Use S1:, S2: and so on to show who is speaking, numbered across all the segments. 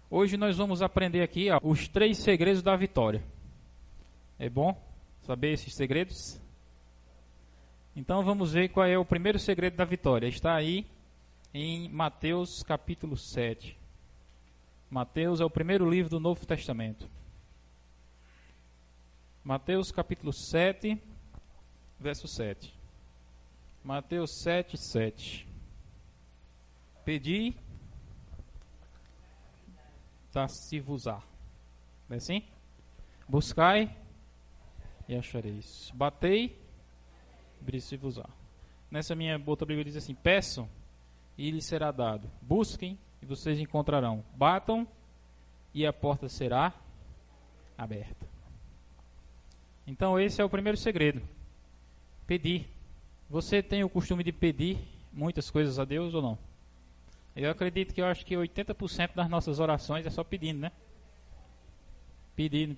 S1: Hoje nós vamos aprender aqui os 3 segredos da vitória. É bom saber esses segredos? Então vamos ver qual é o primeiro segredo da vitória. Está aí em Mateus capítulo 7. Mateus é o primeiro livro do Novo Testamento. Mateus capítulo 7, verso 7. Mateus 7, 7. Pedi, dar-se-vos-á. Não é assim? Buscai e achareis. Batei, abrir-se-vos-á. Nessa minha outra Bíblia diz assim: peçam e lhes será dado. Busquem e vocês encontrarão. Batam e a porta será aberta. Então esse é o primeiro segredo. Pedir. Você tem o costume de pedir muitas coisas a Deus ou não? Eu acredito que eu acho que 80% das nossas orações é só pedindo, né? Pedindo.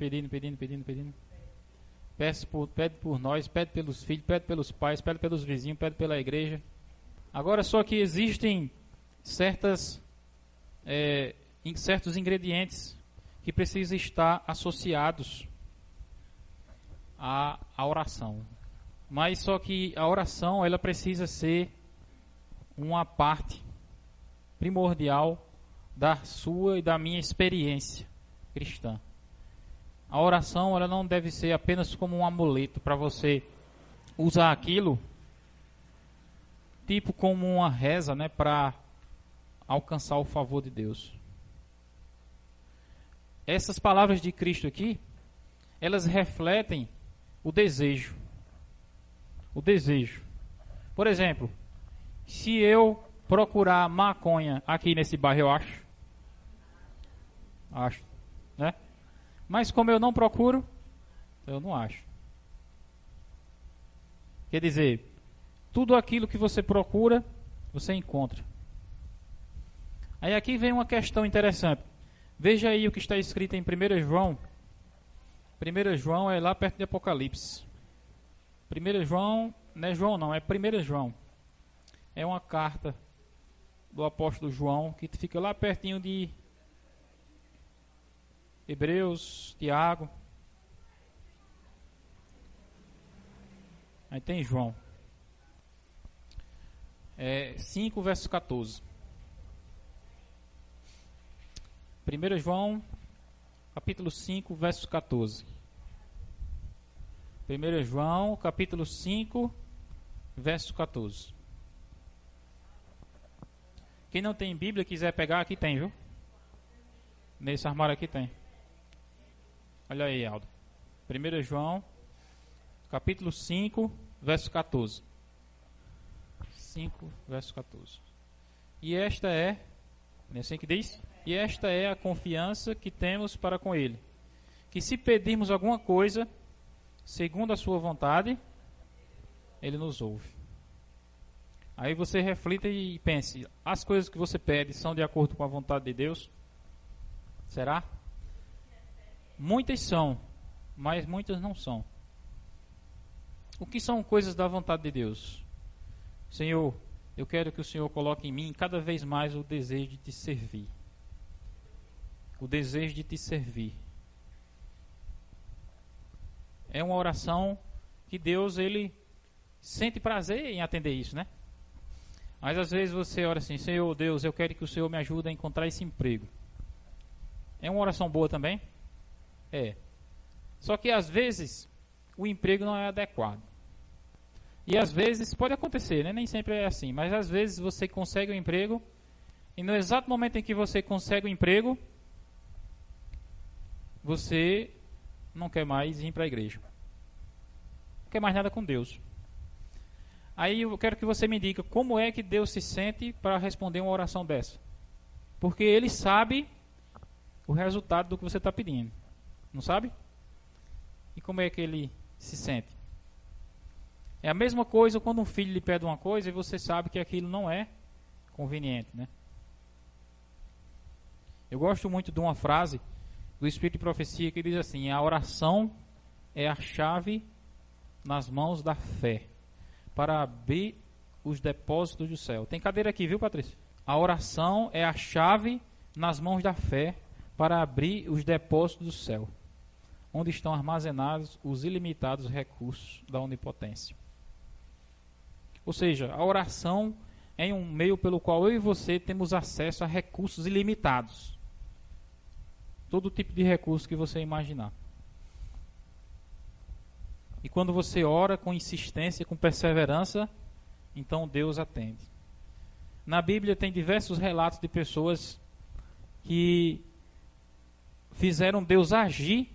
S1: Pede por nós, pede pelos filhos, pede pelos pais, pede pelos vizinhos, pede pela igreja. Agora só que existem certos ingredientes que precisam estar associados à oração. Mas só que a oração ela precisa ser uma parte primordial da sua e da minha experiência cristã. A oração ela não deve ser apenas como um amuleto para você usar aquilo tipo como uma reza, né, para alcançar o favor de Deus. Essas palavras de Cristo aqui, elas refletem o desejo. O desejo. Por exemplo, se eu procurar maconha aqui nesse bairro, eu acho, né? Mas como eu não procuro, eu não acho. Quer dizer, tudo aquilo que você procura, você encontra. Aí aqui vem uma questão interessante. Veja aí o que está escrito em 1 João. 1 João é lá perto de Apocalipse. 1 João, não é João não, é 1 João. É uma carta do apóstolo João, que fica lá pertinho de Hebreus, Tiago. Aí tem João. 5, verso 14. 1 João, capítulo 5, verso 14. 1 João, capítulo 5, verso 14. Quem não tem Bíblia, quiser pegar, aqui tem, viu? Nesse armário aqui tem. Olha aí, Aldo. 1 João, capítulo 5, verso 14. 5, verso 14. E esta é, não é assim que diz? E esta é a confiança que temos para com Ele, que se pedirmos alguma coisa, segundo a sua vontade, Ele nos ouve. Aí você reflita e pense, as coisas que você pede são de acordo com a vontade de Deus? Será? Muitas são, mas muitas não são. O que são coisas da vontade de Deus? Senhor, eu quero que o Senhor coloque em mim cada vez mais o desejo de te servir. O desejo de te servir. É uma oração que Deus, Ele sente prazer em atender isso, né? Mas às vezes você ora assim: Senhor Deus, eu quero que o Senhor me ajude a encontrar esse emprego. É uma oração boa também? É. Só que às vezes o emprego não é adequado. E às vezes pode acontecer, né? Nem sempre é assim. Mas às vezes você consegue um emprego e no exato momento em que você consegue o emprego, você não quer mais ir para a igreja. Não quer mais nada com Deus. Aí eu quero que você me diga como é que Deus se sente para responder uma oração dessa. Porque Ele sabe o resultado do que você está pedindo. Não sabe? E como é que Ele se sente? É a mesma coisa quando um filho lhe pede uma coisa e você sabe que aquilo não é conveniente, né? Eu gosto muito de uma frase do Espírito de Profecia que diz assim: a oração é a chave nas mãos da fé para abrir os depósitos do céu. Tem cadeira aqui, viu, Patrícia? A oração é a chave nas mãos da fé para abrir os depósitos do céu, onde estão armazenados os ilimitados recursos da onipotência. Ou seja, a oração é um meio pelo qual eu e você temos acesso a recursos ilimitados. Todo tipo de recurso que você imaginar. E quando você ora com insistência, com perseverança, então Deus atende. Na Bíblia tem diversos relatos de pessoas que fizeram Deus agir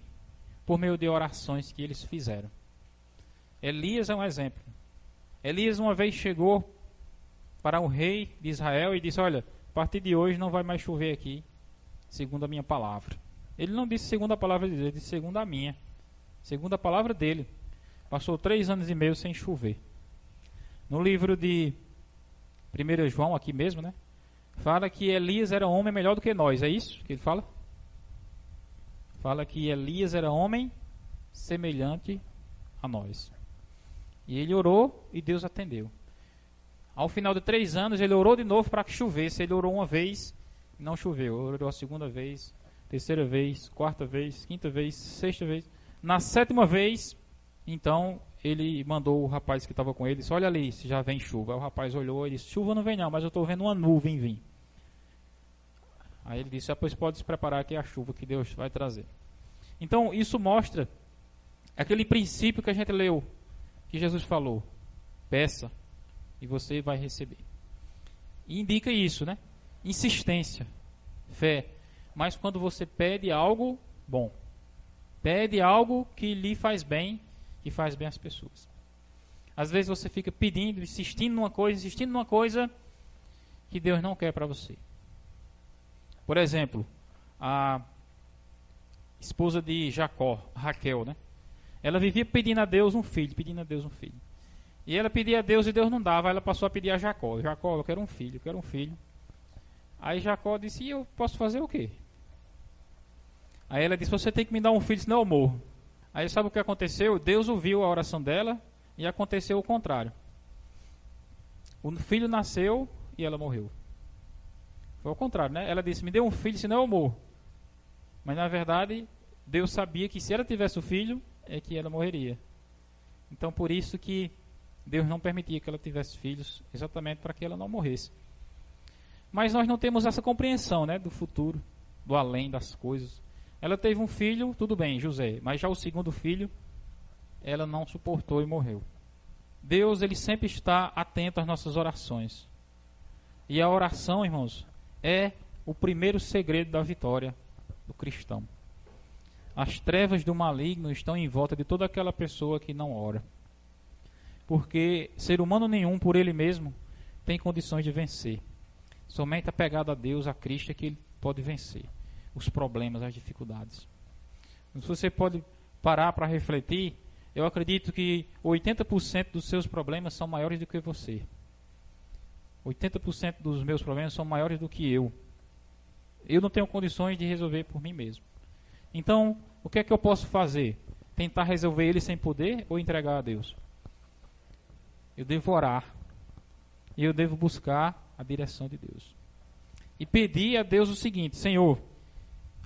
S1: por meio de orações que eles fizeram. Elias é um exemplo. Elias uma vez chegou para o rei de Israel e disse: olha, a partir de hoje não vai mais chover aqui, segundo a minha palavra. Ele não disse segundo a palavra de Deus, ele disse segundo a minha, segundo a palavra dele. Passou 3 anos e meio sem chover. No livro de 1 João, aqui mesmo, né? Fala que Elias era homem melhor do que nós, é isso que ele fala? Fala que Elias era homem semelhante a nós. E ele orou e Deus atendeu. Ao final de 3 anos, ele orou de novo para que chovesse. Ele orou uma vez, não choveu. Orou a segunda vez, terceira vez, quarta vez, quinta vez, sexta vez. Na 7ª vez, então, ele mandou o rapaz que estava com ele, disse: olha ali, se já vem chuva. Aí o rapaz olhou e disse: chuva não vem não, mas eu estou vendo uma nuvem vir. Aí ele disse: pois pode se preparar que é a chuva que Deus vai trazer. Então, isso mostra aquele princípio que a gente leu, que Jesus falou: peça e você vai receber. E indica isso, né? Insistência, fé. Mas quando você pede algo bom, pede algo que lhe faz bem e faz bem às pessoas. Às vezes você fica pedindo, insistindo numa coisa que Deus não quer para você. Por exemplo, a esposa de Jacó, Raquel, né? Ela vivia pedindo a Deus um filho, E ela pedia a Deus e Deus não dava, ela passou a pedir a Jacó: Jacó, eu quero um filho. Aí Jacó disse: e eu posso fazer o quê? Aí ela disse: você tem que me dar um filho, senão eu morro. Aí sabe o que aconteceu? Deus ouviu a oração dela e aconteceu o contrário. O filho nasceu e ela morreu. Foi o contrário, né? Ela disse: me dê um filho, senão eu morro. Mas na verdade, Deus sabia que se ela tivesse o filho, é que ela morreria. Então por isso que Deus não permitia que ela tivesse filhos, exatamente para que ela não morresse. Mas nós não temos essa compreensão, né, do futuro, do além das coisas. Ela teve um filho, tudo bem, José, mas já o segundo filho, ela não suportou e morreu. Deus, ele sempre está atento às nossas orações. E a oração, irmãos, é o primeiro segredo da vitória do cristão. As trevas do maligno estão em volta de toda aquela pessoa que não ora. Porque ser humano nenhum, por ele mesmo, tem condições de vencer. Somente apegado a Deus, a Cristo, é que ele pode vencer os problemas, as dificuldades. Se você pode parar para refletir, eu acredito que 80% dos seus problemas são maiores do que você. 80% dos meus problemas são maiores do que eu. Eu não tenho condições de resolver por mim mesmo. Então, o que é que eu posso fazer? Tentar resolver ele sem poder ou entregar a Deus? Eu devo orar. E eu devo buscar a direção de Deus. E pedir a Deus o seguinte: Senhor,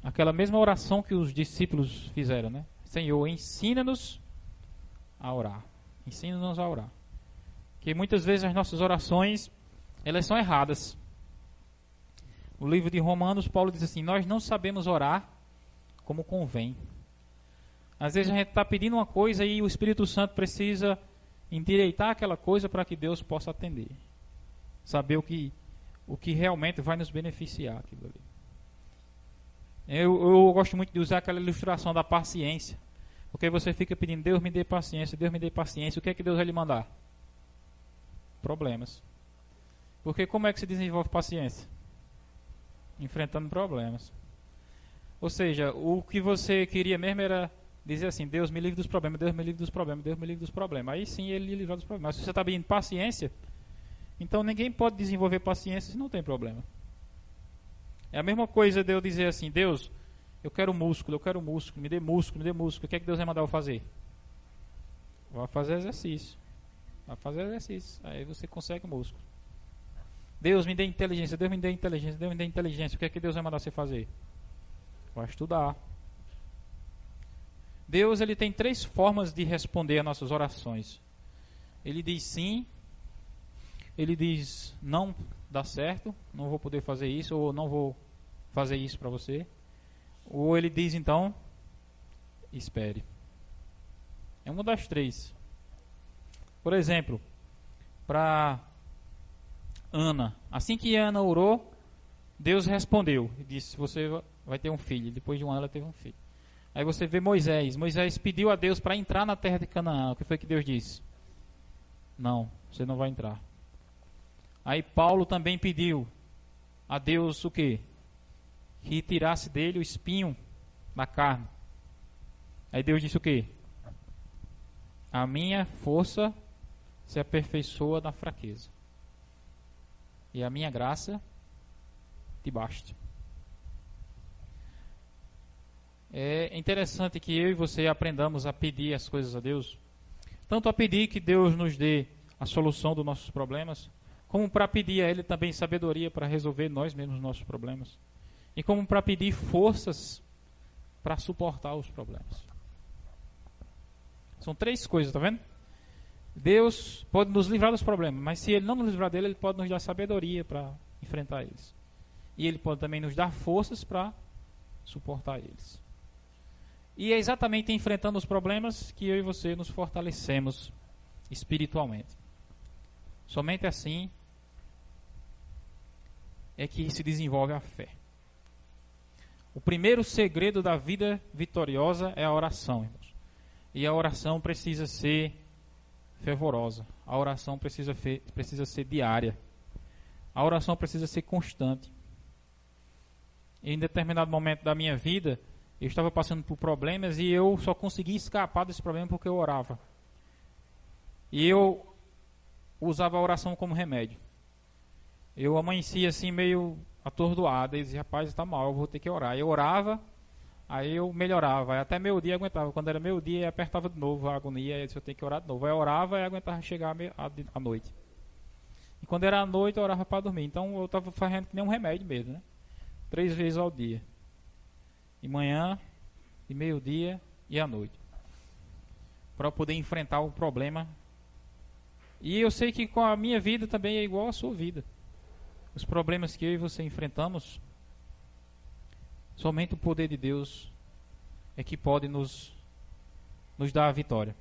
S1: aquela mesma oração que os discípulos fizeram, né? Senhor, ensina-nos a orar. Ensina-nos a orar. Porque muitas vezes as nossas orações, elas são erradas. No livro de Romanos, Paulo diz assim: nós não sabemos orar como convém. Às vezes a gente está pedindo uma coisa e o Espírito Santo precisa endireitar aquela coisa para que Deus possa atender. Saber o que realmente vai nos beneficiar. Aquilo ali. Eu gosto muito de usar aquela ilustração da paciência. Porque você fica pedindo: Deus me dê paciência, Deus me dê paciência. O que é que Deus vai lhe mandar? Problemas. Porque como é que se desenvolve paciência? Enfrentando problemas. Ou seja, o que você queria mesmo era dizer assim: Deus me livre dos problemas, Deus me livre dos problemas, Deus me livre dos problemas. Aí sim ele lhe livra dos problemas. Mas se você está pedindo paciência, então ninguém pode desenvolver paciência se não tem problema. É a mesma coisa de eu dizer assim: Deus, eu quero músculo, me dê músculo, me dê músculo. O que é que Deus vai mandar eu fazer? Vai fazer exercício. Aí você consegue músculo. Deus me dê inteligência, Deus me dê inteligência, Deus me dê inteligência. O que é que Deus vai mandar você fazer? Vai estudar. Deus, ele tem 3 formas de responder às nossas orações. Ele diz sim, ele diz não dá certo, não vou poder fazer isso, ou não vou fazer isso para você. Ou ele diz então, espere. É uma das 3. Por exemplo, para Ana, assim que Ana orou, Deus respondeu e disse: você vai ter um filho. Depois de um ano ela teve um filho. Aí você vê Moisés. Moisés pediu a Deus para entrar na terra de Canaã. O que foi que Deus disse? Não, você não vai entrar. Aí Paulo também pediu a Deus o quê? Que tirasse dele o espinho da carne. Aí Deus disse o quê? A minha força se aperfeiçoa na fraqueza. E a minha graça te basta. É interessante que eu e você aprendamos a pedir as coisas a Deus. Tanto a pedir que Deus nos dê a solução dos nossos problemas, como para pedir a Ele também sabedoria para resolver nós mesmos os nossos problemas. E como para pedir forças para suportar os problemas. São 3 coisas, tá vendo? Deus pode nos livrar dos problemas, mas se Ele não nos livrar dele, Ele pode nos dar sabedoria para enfrentar eles. E Ele pode também nos dar forças para suportar eles. E é exatamente enfrentando os problemas que eu e você nos fortalecemos espiritualmente. Somente assim é que se desenvolve a fé. O primeiro segredo da vida vitoriosa é a oração, irmãos. E a oração precisa ser fervorosa. A oração precisa ser diária. A oração precisa ser constante. Em determinado momento da minha vida, eu estava passando por problemas e eu só consegui escapar desse problema porque eu orava. E eu usava a oração como remédio. Eu amanhecia assim meio atordoado e dizia: rapaz, está mal, eu vou ter que orar. Eu orava, aí eu melhorava, aí até meio dia aguentava. Quando era meio dia, eu apertava de novo a agonia, eu disse: eu tenho que orar de novo. Aí eu orava e aguentava chegar à noite. E quando era à noite, eu orava para dormir. Então eu estava fazendo que nem um remédio mesmo, né? 3 vezes ao dia. De manhã, de meio-dia e à noite. Para poder enfrentar o problema. E eu sei que com a minha vida também é igual à sua vida. Os problemas que eu e você enfrentamos, somente o poder de Deus é que pode nos dar a vitória.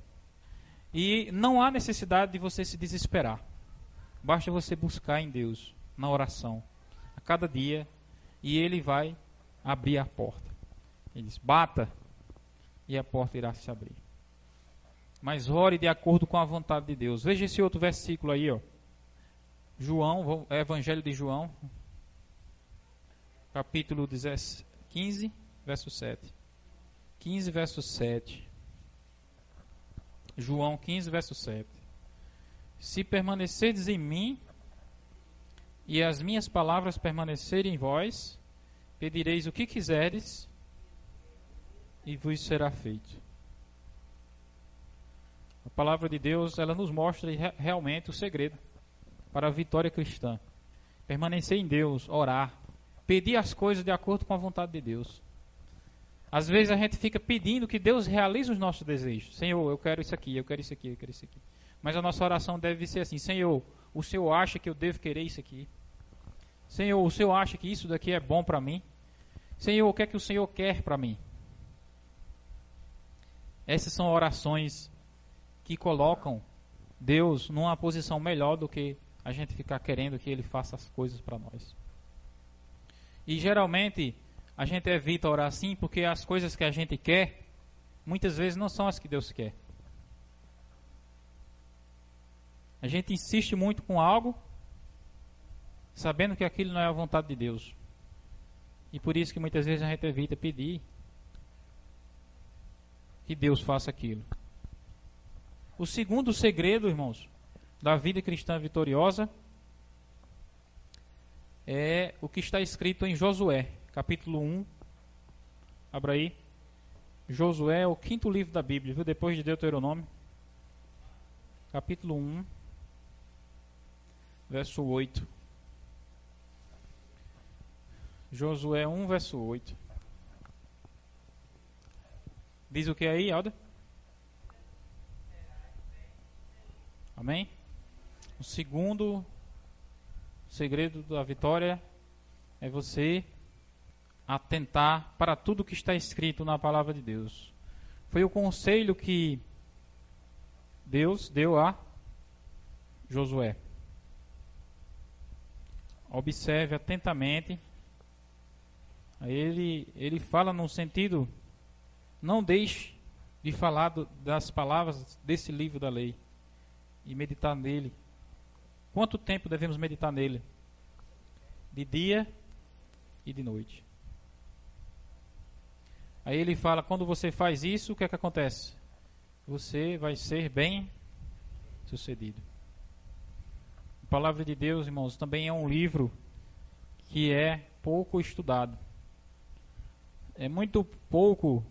S1: E não há necessidade de você se desesperar. Basta você buscar em Deus, na oração, a cada dia, e Ele vai abrir a porta. Ele diz: bata, e a porta irá se abrir. Mas ore de acordo com a vontade de Deus. Veja esse outro versículo aí, ó. João, Evangelho de João, capítulo 15, verso 7. 15, verso 7. João 15, verso 7. Se permanecerdes em mim, e as minhas palavras permanecerem em vós, pedireis o que quiserdes, e vos será feito. A palavra de Deus, ela nos mostra realmente o segredo para a vitória cristã. Permanecer em Deus, orar, pedir as coisas de acordo com a vontade de Deus. Às vezes a gente fica pedindo que Deus realize os nossos desejos. Senhor, eu quero isso aqui, eu quero isso aqui, eu quero isso aqui. Mas a nossa oração deve ser assim: Senhor, o Senhor acha que eu devo querer isso aqui? Senhor, o Senhor acha que isso daqui é bom para mim? Senhor, o que é que o Senhor quer para mim? Essas são orações que colocam Deus numa posição melhor do que a gente ficar querendo que Ele faça as coisas para nós. E geralmente a gente evita orar assim porque as coisas que a gente quer muitas vezes não são as que Deus quer. A gente insiste muito com algo sabendo que aquilo não é a vontade de Deus. E por isso que muitas vezes a gente evita pedir que Deus faça aquilo. O segundo segredo, irmãos, da vida cristã vitoriosa é o que está escrito em Josué, capítulo 1. Abra aí. Josué é o 5º livro da Bíblia, viu? Depois de Deuteronômio. Capítulo 1, verso 8. Josué 1, verso 8. Diz o que aí, Alda? Amém? O segundo segredo da vitória é você atentar para tudo que está escrito na palavra de Deus. Foi o conselho que Deus deu a Josué. Observe atentamente. Ele fala no sentido, não deixe de falar das palavras desse livro da lei e meditar nele. Quanto tempo devemos meditar nele? De dia e de noite. Aí ele fala, quando você faz isso, o que é que acontece? Você vai ser bem sucedido. A palavra de Deus, irmãos, também é um livro que é pouco estudado. É muito pouco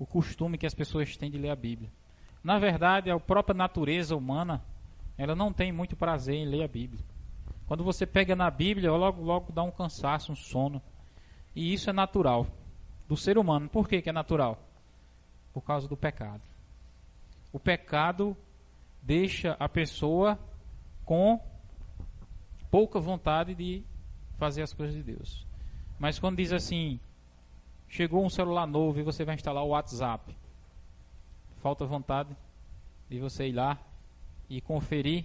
S1: o costume que as pessoas têm de ler a Bíblia. Na verdade, a própria natureza humana, ela não tem muito prazer em ler a Bíblia. Quando você pega na Bíblia, logo dá um cansaço, um sono. E isso é natural do ser humano. Por que é natural? Por causa do pecado. O pecado deixa a pessoa com pouca vontade de fazer as coisas de Deus. Mas quando diz assim, chegou um celular novo e você vai instalar o WhatsApp, falta vontade de você ir lá e conferir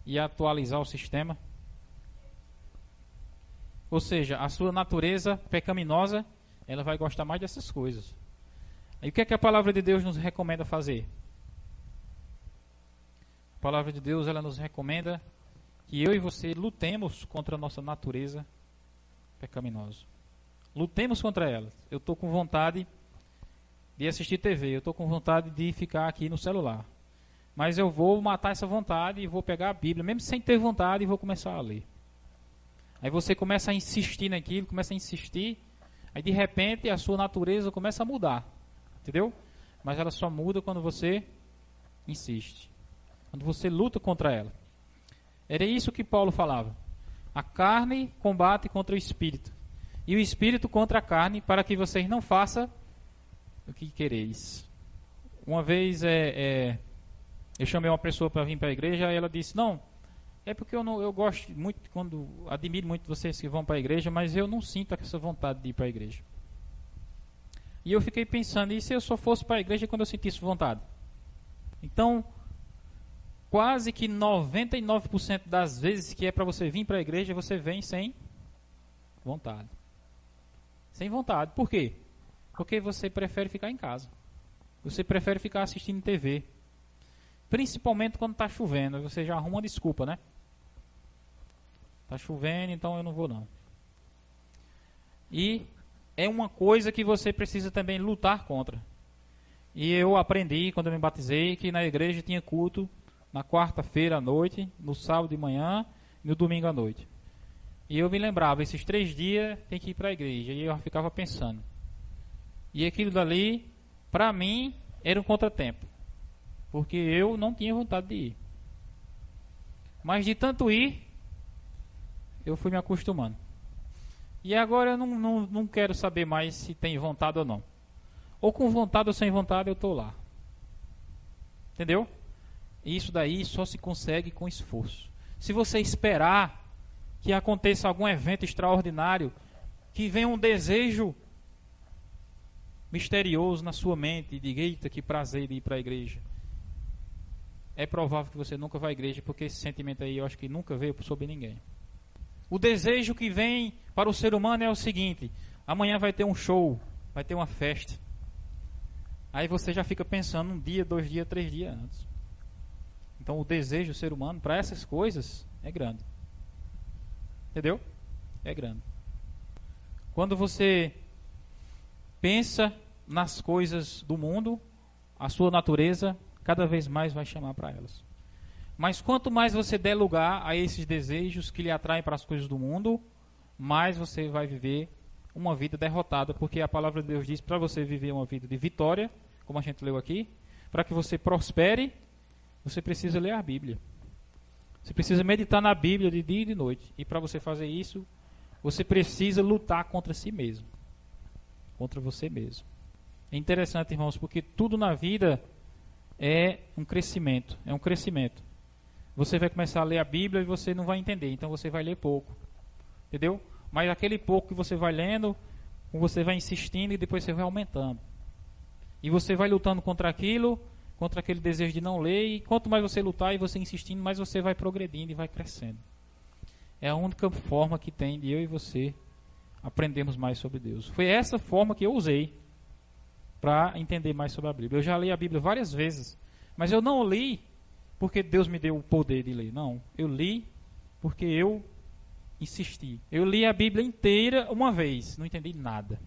S1: e atualizar o sistema. Ou seja, a sua natureza pecaminosa, ela vai gostar mais dessas coisas. E o que é que a palavra de Deus nos recomenda fazer? A palavra de Deus, ela nos recomenda que eu e você lutemos contra a nossa natureza pecaminosa. Lutemos contra ela. Eu estou com vontade de assistir TV, eu estou com vontade de ficar aqui no celular. Mas eu vou matar essa vontade e vou pegar a Bíblia, mesmo sem ter vontade, e vou começar a ler. Aí você começa a insistir naquilo, começa a insistir, aí de repente a sua natureza começa a mudar. Entendeu? Mas ela só muda quando você insiste. Quando você luta contra ela. Era isso que Paulo falava. A carne combate contra o espírito. E o espírito contra a carne, para que vocês não façam o que quereis. Uma vez eu chamei uma pessoa para vir para a igreja, e ela disse, não, é porque eu gosto muito, admiro muito vocês que vão para a igreja, mas eu não sinto essa vontade de ir para a igreja. E eu fiquei pensando, e se eu só fosse para a igreja quando eu sentisse vontade? Então, quase que 99% das vezes que é para você vir para a igreja, você vem sem vontade. Sem vontade. Por quê? Porque você prefere ficar em casa. Você prefere ficar assistindo TV. Principalmente quando está chovendo. Você já arruma uma desculpa, né? Está chovendo, então eu não vou não. E é uma coisa que você precisa também lutar contra. E eu aprendi, quando eu me batizei, que na igreja tinha culto na quarta-feira à noite, no sábado de manhã e no domingo à noite. E eu me lembrava, esses 3 dias tem que ir para a igreja. E eu ficava pensando. E aquilo dali, para mim, era um contratempo. Porque eu não tinha vontade de ir. Mas de tanto ir, eu fui me acostumando. E agora eu não quero saber mais se tem vontade ou não. Ou com vontade ou sem vontade eu estou lá. Entendeu? Isso daí só se consegue com esforço. Se você esperar que aconteça algum evento extraordinário, que venha um desejo misterioso na sua mente, de eita, que prazer de ir para a igreja, é provável que você nunca vá à igreja, porque esse sentimento aí eu acho que nunca veio sobre ninguém. O desejo que vem para o ser humano é o seguinte: amanhã vai ter um show, vai ter uma festa. Aí você já fica pensando 1 dia, 2 dias, 3 dias antes. Então o desejo do ser humano para essas coisas é grande. Entendeu? É grande. Quando você pensa nas coisas do mundo, a sua natureza cada vez mais vai chamar para elas. Mas quanto mais você der lugar a esses desejos que lhe atraem para as coisas do mundo, mais você vai viver uma vida derrotada, porque a palavra de Deus diz para você viver uma vida de vitória, como a gente leu aqui, para que você prospere, você precisa ler a Bíblia. Você precisa meditar na Bíblia de dia e de noite. E para você fazer isso, você precisa lutar contra si mesmo. Contra você mesmo. É interessante, irmãos, porque tudo na vida é um crescimento. É um crescimento. Você vai começar a ler a Bíblia e você não vai entender, então você vai ler pouco. Entendeu? Mas aquele pouco que você vai lendo, você vai insistindo e depois você vai aumentando. E você vai lutando contra aquilo, contra aquele desejo de não ler, e quanto mais você lutar e você insistindo, mais você vai progredindo e vai crescendo. É a única forma que tem de eu e você aprendermos mais sobre Deus. Foi essa forma que eu usei para entender mais sobre a Bíblia. Eu já li a Bíblia várias vezes, mas eu não li porque Deus me deu o poder de ler. Não, eu li porque eu insisti. Eu li a Bíblia inteira uma vez, não entendi nada.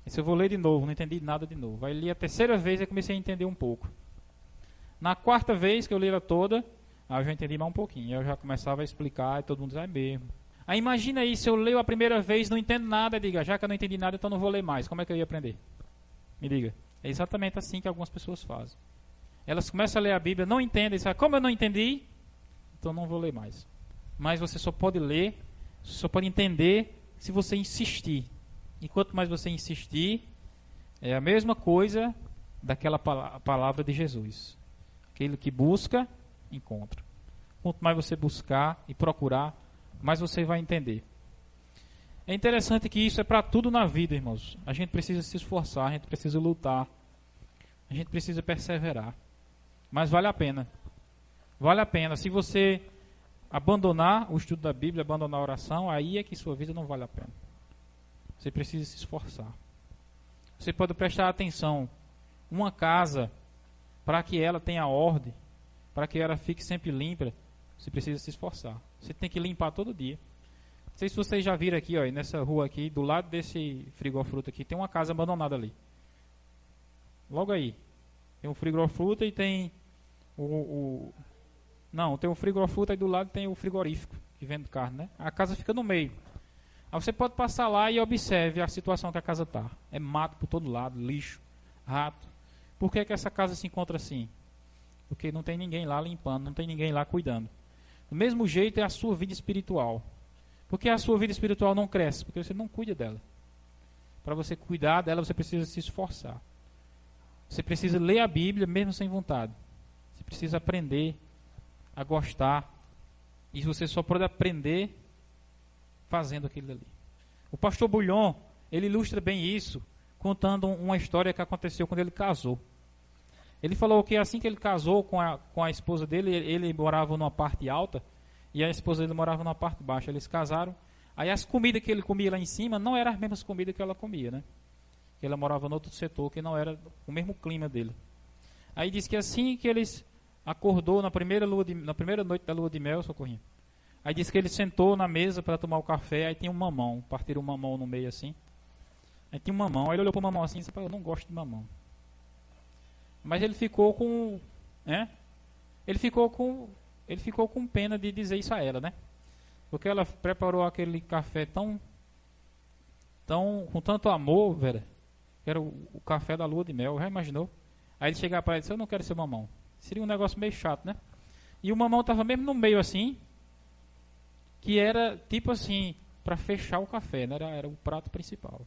S1: E se eu vou ler de novo, não entendi nada de novo. Aí li a terceira vez e comecei a entender um pouco. Na quarta vez que eu li ela toda, eu já entendi mais um pouquinho. Aí eu já começava a explicar e todo mundo dizia, é mesmo. Aí imagina aí, se eu leio a primeira vez, não entendo nada, diga, já que eu não entendi nada, então não vou ler mais. Como é que eu ia aprender? Me diga. É exatamente assim que algumas pessoas fazem. Elas começam a ler a Bíblia, não entendem, dizem, como eu não entendi, então não vou ler mais. Mas você só pode ler, só pode entender se você insistir. E quanto mais você insistir, é a mesma coisa daquela palavra de Jesus. Aquele que busca, encontra. Quanto mais você buscar e procurar, mais você vai entender. É interessante que isso é para tudo na vida, irmãos. A gente precisa se esforçar, a gente precisa lutar, a gente precisa perseverar. Mas vale a pena. Vale a pena. Se você abandonar o estudo da Bíblia, abandonar a oração, aí é que sua vida não vale a pena. Você precisa se esforçar. Você pode prestar atenção. Uma casa, para que ela tenha ordem, para que ela fique sempre limpa, você precisa se esforçar. Você tem que limpar todo dia. Não sei se vocês já viram aqui, ó, nessa rua aqui, do lado desse frigofruta aqui, tem uma casa abandonada ali. Logo aí. Tem um frigofruta e tem Não, tem um frigofruta e do lado tem o frigorífico, que vende carne, né? A casa fica no meio. Aí você pode passar lá e observe a situação que a casa está. É mato por todo lado, lixo, rato. Por que essa casa se encontra assim? Porque não tem ninguém lá limpando, não tem ninguém lá cuidando. Do mesmo jeito é a sua vida espiritual. Por que a sua vida espiritual não cresce? Porque você não cuida dela. Para você cuidar dela, você precisa se esforçar. Você precisa ler a Bíblia mesmo sem vontade. Você precisa aprender a gostar. E você só pode aprender fazendo aquilo ali. O pastor Bulhon, ele ilustra bem isso, contando uma história que aconteceu quando ele casou. Ele falou que assim que ele casou com a esposa dele, ele morava numa parte alta e a esposa dele morava numa parte baixa. Eles casaram. Aí as comidas que ele comia lá em cima não eram as mesmas comidas que ela comia, né? Ela morava no outro setor que não era o mesmo clima dele. Aí diz que assim que eles acordou na primeira noite da lua de mel, socorrinho. Aí diz que ele sentou na mesa para tomar o café, aí tinha um mamão, partiram um mamão no meio assim. Aí tinha um mamão, aí ele olhou para o mamão assim e disse, eu não gosto de mamão. Mas ele ficou com, Ele ficou com pena de dizer isso a ela, né? Porque ela preparou aquele café tão com tanto amor, velho, que era o café da lua de mel, já imaginou? Aí ele chegava para ela e disse, eu não quero ser mamão. Seria um negócio meio chato, né? E o mamão estava mesmo no meio assim, que era tipo assim, para fechar o café, né? Era o prato principal.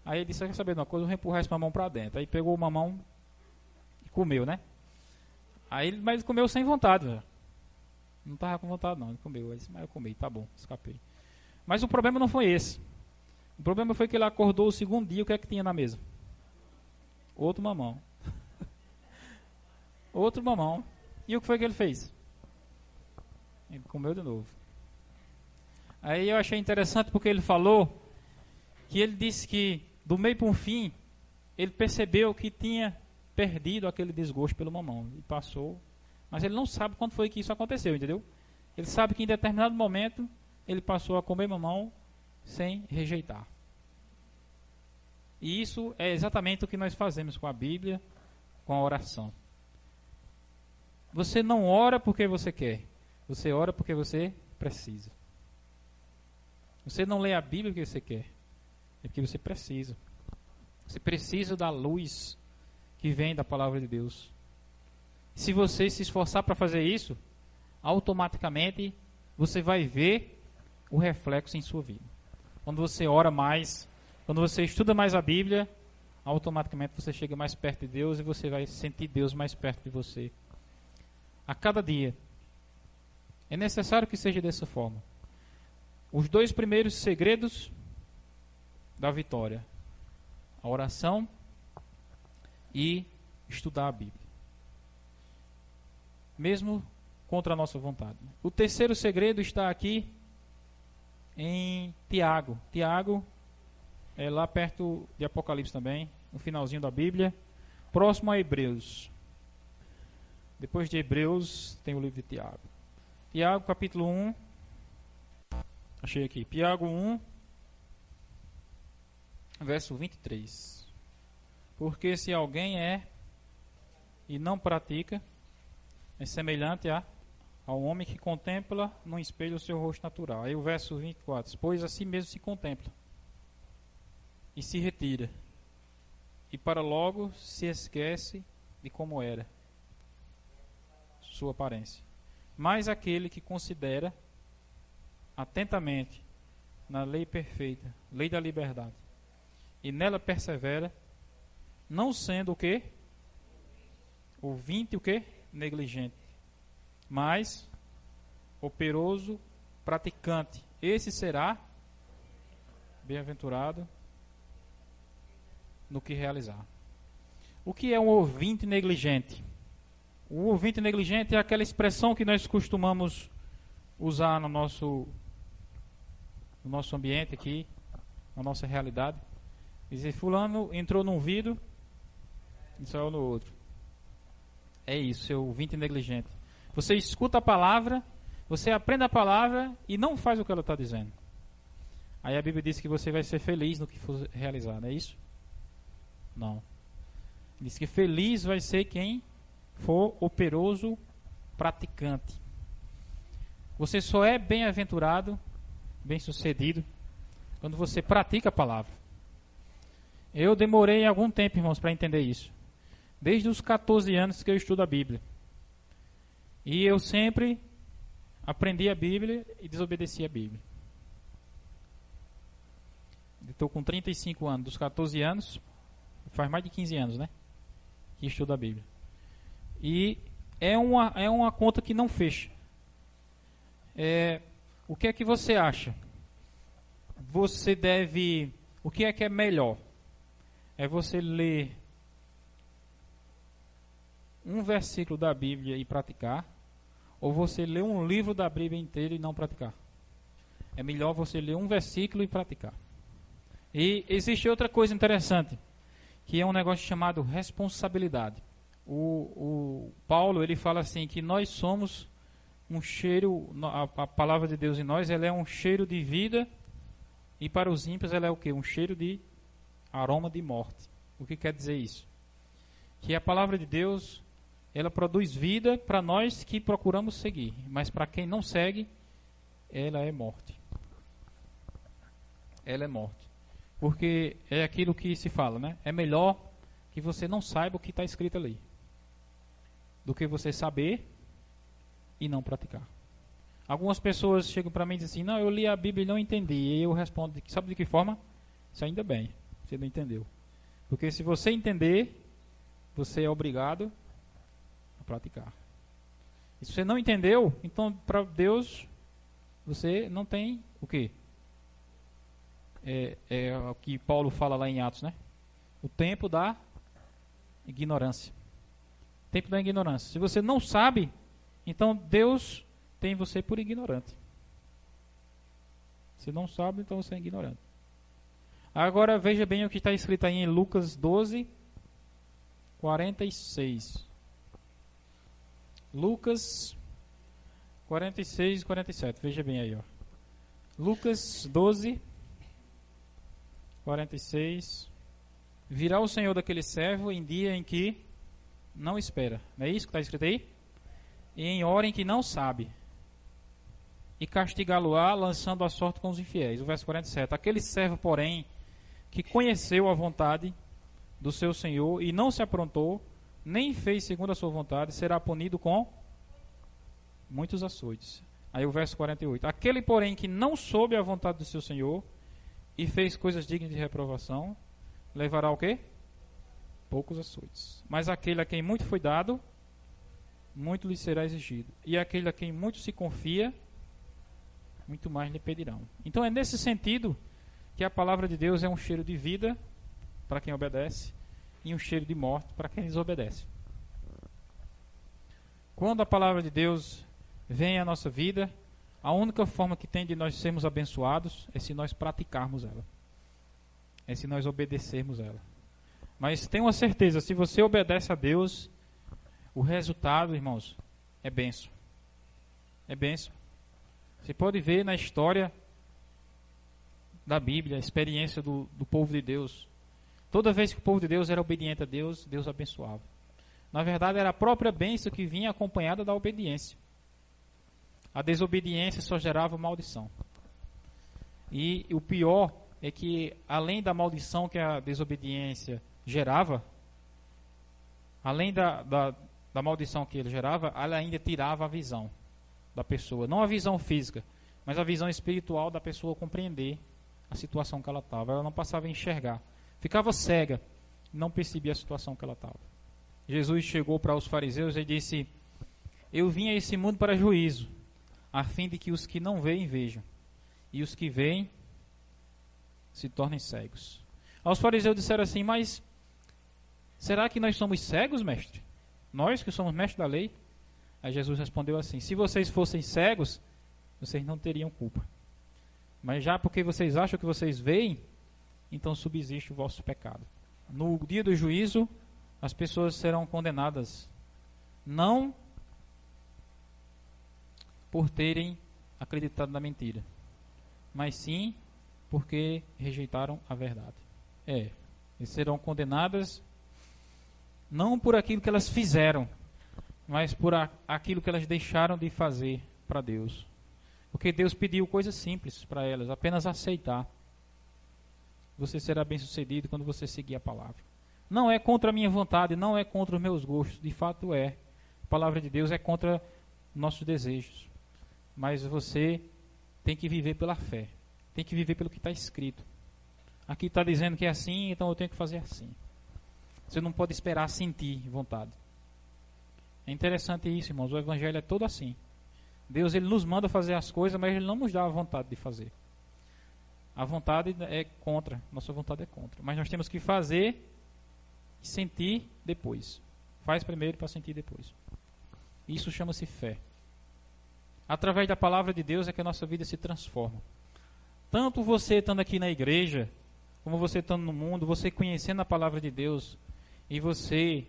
S1: Aí ele disse, quer saber de uma coisa, eu vou empurrar esse mamão para dentro. Aí pegou o mamão e comeu, né? Mas ele comeu sem vontade, velho. Não estava com vontade não, ele comeu. Aí disse, mas eu comi, tá bom, escapei. Mas o problema não foi esse. O problema foi que ele acordou o segundo dia, o que é que tinha na mesa? Outro mamão. Outro mamão. E o que foi que ele fez? Ele comeu de novo. Aí eu achei interessante porque ele falou que ele disse que do meio para o fim ele percebeu que tinha perdido aquele desgosto pelo mamão e passou, mas ele não sabe quando foi que isso aconteceu, entendeu? Ele sabe que em determinado momento ele passou a comer mamão sem rejeitar. E isso é exatamente o que nós fazemos com a Bíblia, com a oração. Você não ora porque você quer, você ora porque você precisa. Você não lê a Bíblia porque você quer, é porque você precisa. Você precisa da luz que vem da palavra de Deus. Se você se esforçar para fazer isso, automaticamente você vai ver o reflexo em sua vida. Quando você ora mais, quando você estuda mais a Bíblia, automaticamente você chega mais perto de Deus e você vai sentir Deus mais perto de você. A cada dia. É necessário que seja dessa forma. Os 2 primeiros segredos da vitória: a oração e estudar a Bíblia, mesmo contra a nossa vontade. O terceiro segredo está aqui em Tiago. Tiago é lá perto de Apocalipse também, no finalzinho da Bíblia, próximo a Hebreus. Depois de Hebreus tem o livro de Tiago. Tiago capítulo 1. Achei aqui. Tiago 1, verso 23. Porque se alguém e não pratica, é semelhante ao homem que contempla no espelho o seu rosto natural. Aí o verso 24. Pois a si mesmo se contempla e se retira, e para logo se esquece de como era sua aparência. Mas aquele que considera atentamente na lei perfeita, lei da liberdade, e nela persevera, não sendo o quê? Ouvinte o quê? Negligente, mas operoso praticante. Esse será bem-aventurado no que realizar. O que é um ouvinte negligente? O ouvinte negligente é aquela expressão que nós costumamos usar no nosso ambiente aqui, na nossa realidade. Dizer, fulano entrou num vidro e saiu no outro. É isso, seu ouvinte negligente. Você escuta a palavra, você aprende a palavra e não faz o que ela está dizendo. Aí a Bíblia diz que você vai ser feliz no que for realizar, não é isso? Não. Diz que feliz vai ser quem for operoso praticante. Você só é bem-aventurado, bem-sucedido, quando você pratica a palavra. Eu demorei algum tempo, irmãos, para entender isso. Desde os 14 anos que eu estudo a Bíblia. E eu sempre aprendi a Bíblia e desobedeci a Bíblia. Estou com 35 anos, dos 14 anos, faz mais de 15 anos, né? Que estudo a Bíblia. E é uma conta que não fecha. O que é que você acha? Você deve... O que é melhor? É você ler um versículo da Bíblia e praticar, ou você ler um livro da Bíblia inteiro e não praticar? É melhor você ler um versículo e praticar. E existe outra coisa interessante, que é um negócio chamado responsabilidade. O Paulo, ele fala assim, que nós somos um cheiro, a palavra de Deus em nós, ela é um cheiro de vida, e para os ímpios ela é o quê? Um cheiro de aroma de morte. O que quer dizer isso? Que a palavra de Deus, ela produz vida para nós que procuramos seguir, mas para quem não segue, ela é morte. Ela é morte. Porque é aquilo que se fala, né? É melhor que você não saiba o que está escrito ali, do que você saber e não praticar. Algumas pessoas chegam para mim e dizem assim, não, eu li a Bíblia e não entendi. E eu respondo, sabe de que forma? Isso ainda bem, você não entendeu. Porque se você entender, você é obrigado a praticar. E se você não entendeu, então para Deus, você não tem o quê? É o que Paulo fala lá em Atos, né? O tempo da ignorância. Tempo da ignorância. Se você não sabe, então Deus tem você por ignorante. Se não sabe, então você é ignorante. Agora veja bem o que está escrito aí em Lucas 12, 46. Lucas 46 e 47. Veja bem aí, ó. Lucas 12, 46. Virá o Senhor daquele servo em dia em que não espera. Não é isso que está escrito aí? E em hora em que não sabe. E castigá-lo-á, lançando a sorte com os infiéis. O verso 47. Aquele servo, porém, que conheceu a vontade do seu Senhor e não se aprontou, nem fez segundo a sua vontade, será punido com muitos açoites. Aí o verso 48. Aquele, porém, que não soube a vontade do seu Senhor e fez coisas dignas de reprovação, levará o quê? poucos açoites. Mas aquele a quem muito foi dado, muito lhe será exigido. E aquele a quem muito se confia, muito mais lhe pedirão. Então é nesse sentido que a palavra de Deus é um cheiro de vida para quem obedece e um cheiro de morte para quem desobedece. Quando a palavra de Deus vem à nossa vida, a única forma que tem de nós sermos abençoados é se nós praticarmos ela. É se nós obedecermos ela. Mas tenha uma certeza, se você obedece a Deus, o resultado, irmãos, é bênção. É bênção. Você pode ver na história da Bíblia, a experiência do povo de Deus. Toda vez que o povo de Deus era obediente a Deus, Deus abençoava. Na verdade, era a própria bênção que vinha acompanhada da obediência. A desobediência só gerava maldição. E o pior é que, além da maldição que a desobediência gerava, além da maldição que ele gerava, ela ainda tirava a visão da pessoa. Não a visão física, mas a visão espiritual da pessoa compreender a situação que ela estava. Ela não passava a enxergar. Ficava cega, não percebia a situação que ela estava. Jesus chegou para os fariseus e disse: eu vim a esse mundo para juízo, a fim de que os que não veem vejam, e os que veem se tornem cegos. Aos fariseus disseram assim: mas será que nós somos cegos, mestre? Nós que somos mestres da lei? Aí Jesus respondeu assim: se vocês fossem cegos, vocês não teriam culpa. Mas já porque vocês acham que vocês veem, então subsiste o vosso pecado. No dia do juízo, as pessoas serão condenadas, não por terem acreditado na mentira, mas sim porque rejeitaram a verdade. Eles serão condenadas não por aquilo que elas fizeram, mas por aquilo que elas deixaram de fazer para Deus. Porque Deus pediu coisas simples para elas, apenas aceitar. Você será bem-sucedido quando você seguir a palavra. Não é contra a minha vontade, não é contra os meus gostos, de fato é. A palavra de Deus é contra nossos desejos. Mas você tem que viver pela fé, tem que viver pelo que está escrito. Aqui está dizendo que é assim, então eu tenho que fazer assim. Você não pode esperar sentir vontade. É interessante isso, irmãos, o evangelho é todo assim. Deus, ele nos manda fazer as coisas, mas ele não nos dá a vontade de fazer. A vontade é contra, nossa vontade é contra. Mas nós temos que fazer e sentir depois. Faz primeiro para sentir depois. Isso chama-se fé. Através da palavra de Deus é que a nossa vida se transforma. Tanto você estando aqui na igreja, como você estando no mundo, você conhecendo a palavra de Deus e você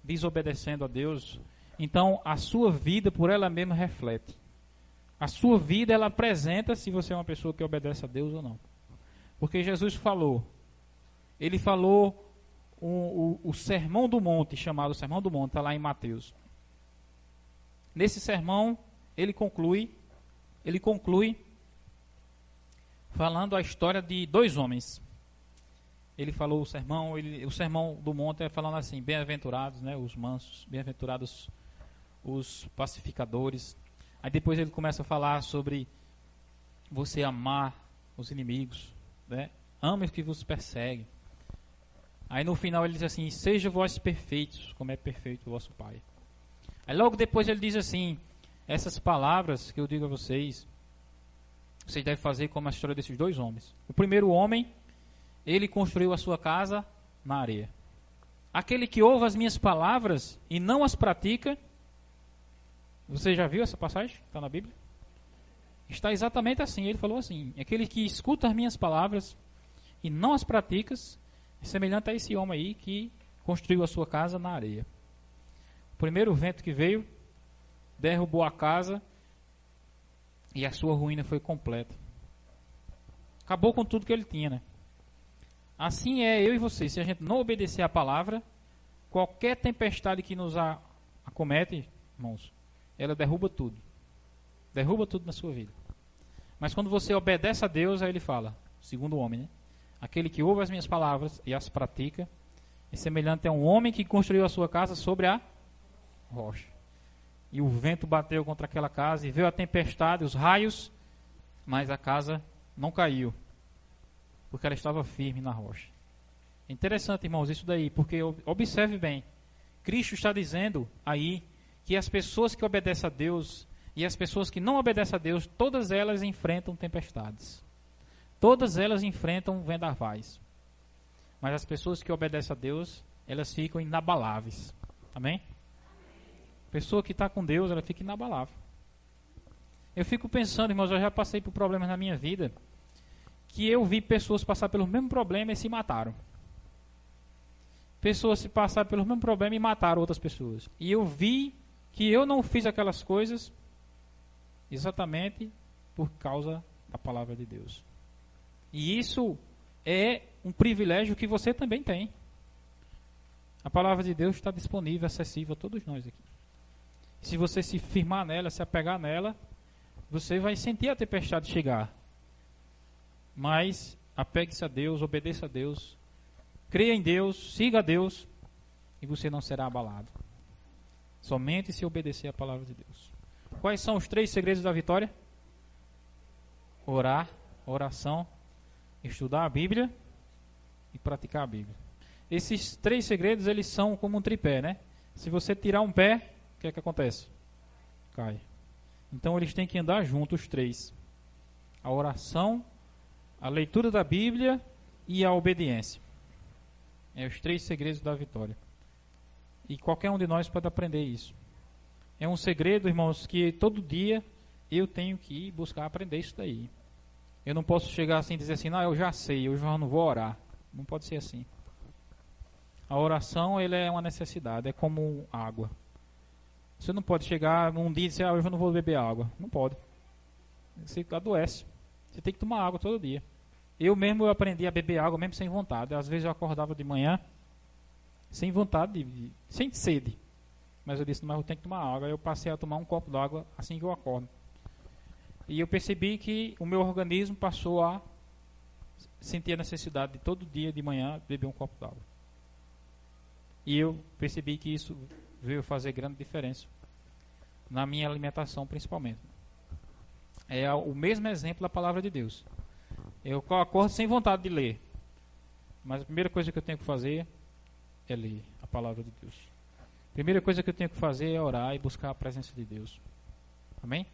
S1: desobedecendo a Deus, então a sua vida por ela mesma reflete. A sua vida ela apresenta se você é uma pessoa que obedece a Deus ou não. Porque Jesus falou, ele falou o Sermão do Monte, chamado Sermão do Monte, está lá em Mateus. Nesse sermão, ele conclui falando a história de dois homens. Ele falou o sermão do monte é falando assim: bem-aventurados, né, os mansos, bem-aventurados os pacificadores. Aí depois ele começa a falar sobre você amar os inimigos, né? Ame os que vos perseguem. Aí no final ele diz assim: seja vós perfeitos, como é perfeito o vosso Pai. Aí logo depois ele diz assim: essas palavras que eu digo a vocês, vocês devem fazer como a história desses dois homens. O primeiro homem, ele construiu a sua casa na areia. Aquele que ouve as minhas palavras e não as pratica. Você já viu essa passagem? Está na Bíblia? Está exatamente assim. Ele falou assim: aquele que escuta as minhas palavras e não as pratica, é semelhante a esse homem aí que construiu a sua casa na areia. O primeiro vento que veio derrubou a casa e a sua ruína foi completa. Acabou com tudo que ele tinha, né? Assim é eu e você. Se a gente não obedecer a palavra, qualquer tempestade que nos acomete, irmãos, ela derruba tudo. Derruba tudo na sua vida. Mas quando você obedece a Deus, aí ele fala, segundo o homem, né? Aquele que ouve as minhas palavras e as pratica, é semelhante a um homem que construiu a sua casa sobre a rocha. E o vento bateu contra aquela casa e veio a tempestade, os raios, mas a casa não caiu, porque ela estava firme na rocha. É interessante, irmãos, isso daí, porque observe bem. Cristo está dizendo aí que as pessoas que obedecem a Deus e as pessoas que não obedecem a Deus, todas elas enfrentam tempestades. Todas elas enfrentam vendavais. Mas as pessoas que obedecem a Deus, elas ficam inabaláveis. Amém? A pessoa que está com Deus, ela fica inabalável. Eu fico pensando, irmãos, eu já passei por problemas na minha vida, que eu vi pessoas passar pelo mesmo problema e se mataram. Pessoas se passaram pelo mesmo problema e mataram outras pessoas. E eu vi que eu não fiz aquelas coisas exatamente por causa da palavra de Deus. E isso é um privilégio que você também tem. A palavra de Deus está disponível, acessível a todos nós aqui. Se você se firmar nela, se apegar nela, você vai sentir a tempestade chegar. Mas apegue-se a Deus, obedeça a Deus, creia em Deus, siga a Deus, e você não será abalado. Somente se obedecer a palavra de Deus. Quais são os 3 segredos da vitória? Orar, oração, estudar a Bíblia e praticar a Bíblia. Esses 3 segredos, eles são como um tripé, né? Se você tirar um pé, o que é que acontece? Cai. Então eles têm que andar juntos, os 3. A oração, a leitura da Bíblia e a obediência. É os 3 segredos da vitória. E qualquer um de nós pode aprender isso. É um segredo, irmãos, que todo dia eu tenho que ir buscar aprender isso daí. Eu não posso chegar assim e dizer assim, não, eu já sei, eu já não vou orar. Não pode ser assim. A oração, ele é uma necessidade, é como água. Você não pode chegar um dia e dizer, hoje eu não vou beber água. Não pode. Você adoece. Você tem que tomar água todo dia. Eu aprendi a beber água mesmo sem vontade. Às vezes eu acordava de manhã sem vontade, sem sede. Mas eu disse, mas eu tenho que tomar água. Aí eu passei a tomar um copo d'água assim que eu acordo. E eu percebi que o meu organismo passou a sentir a necessidade de todo dia de manhã beber um copo d'água. E eu percebi que isso veio fazer grande diferença na minha alimentação, principalmente. É o mesmo exemplo da palavra de Deus. Eu acordo sem vontade de ler, mas a primeira coisa que eu tenho que fazer é ler a palavra de Deus. A primeira coisa que eu tenho que fazer é orar e buscar a presença de Deus. Amém?